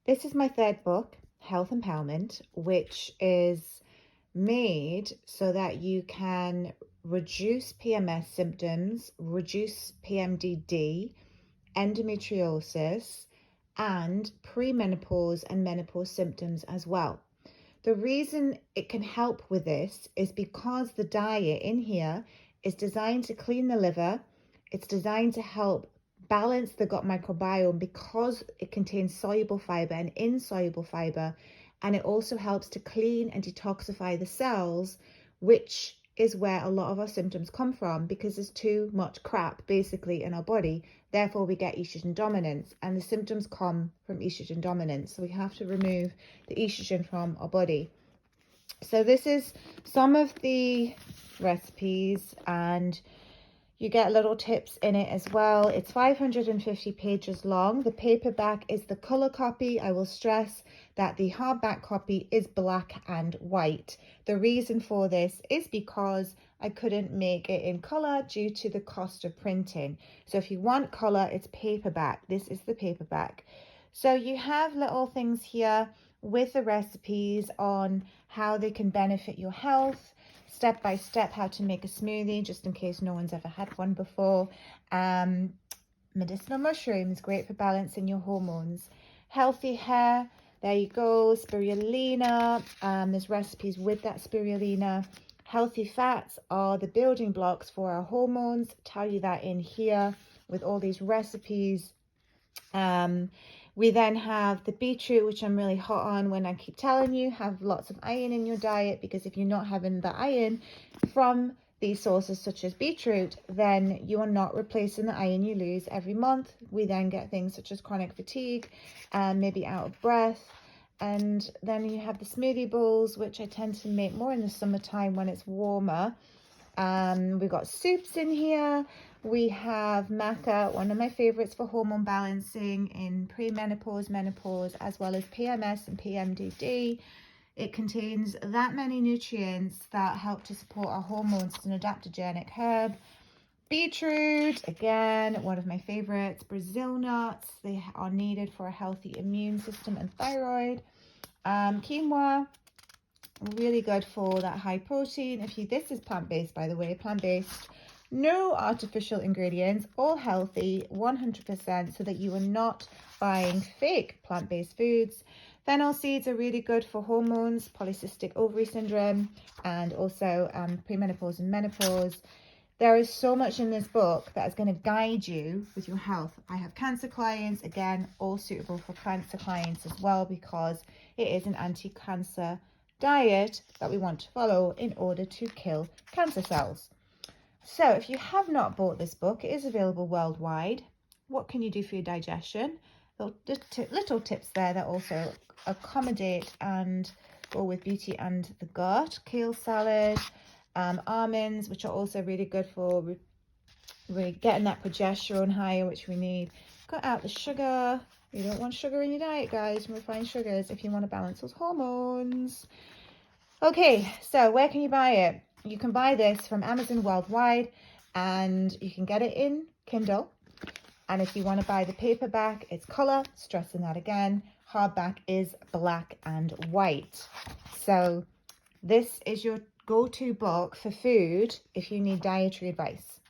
This is my third book, Health Empowerment, which is made so that you can reduce PMS symptoms, reduce PMDD, endometriosis, and premenopause and menopause symptoms as well. The reason it can help with this is because the diet in here is designed to clean the liver. It's designed to help balance the gut microbiome because it contains soluble fiber and insoluble fiber, and it also helps to clean and detoxify the cells, which is where a lot of our symptoms come from, because there's too much crap basically in our body. Therefore we get estrogen dominance, and the symptoms come from estrogen dominance, so we have to remove the estrogen from our body. So this is some of the recipes, and you get little tips in it as well. It's 550 pages long. The paperback is the color copy. I will stress that the hardback copy is black and white. The reason for this is because I couldn't make it in color due to the cost of printing. So if you want color, it's paperback. This is the paperback. So you have little things here with the recipes on how they can benefit your health, step by step how to make a smoothie, just in case no one's ever had one before. Medicinal mushrooms, great for balancing your hormones. Healthy hair, there you go. Spirulina, there's recipes with that spirulina. Healthy fats are the building blocks for our hormones. Tell you that in here with all these recipes. We then have the beetroot, which I'm really hot on when I keep telling you, have lots of iron in your diet, because if you're not having the iron from these sources such as beetroot, then you are not replacing the iron you lose every month. We then get things such as chronic fatigue and maybe out of breath. And then you have the smoothie bowls, which I tend to make more in the summertime when it's warmer. We've got soups in here. We have maca, one of my favorites for hormone balancing in premenopause, menopause, as well as PMS and PMDD. It contains that many nutrients that help to support our hormones. It's an adaptogenic herb. Beetroot, again, one of my favorites. Brazil nuts, they are needed for a healthy immune system and thyroid. Quinoa, really good for that high protein. This is plant-based, by the way, plant-based, no artificial ingredients, all healthy, 100%, so that you are not buying fake plant-based foods. Fennel seeds are really good for hormones, polycystic ovary syndrome, and also premenopause and menopause. There is so much in this book that is going to guide you with your health. I have cancer clients, again, all suitable for cancer clients as well, because it is an anti-cancer diet that we want to follow in order to kill cancer cells. So if you have not bought this book, it is available worldwide. What can you do for your digestion? Little tips there that also accommodate and go with beauty and the gut. Kale salad, almonds, which are also really good for we're getting that progesterone higher, which we need. Cut out the sugar. You don't want sugar in your diet, guys. Refined sugars if you want to balance those hormones. Okay, so where can you buy it? You can buy this from Amazon worldwide, and you can get it in Kindle. And if you want to buy the paperback, it's color, stressing that again. Hardback is black and white. So this is your go-to book for food if you need dietary advice.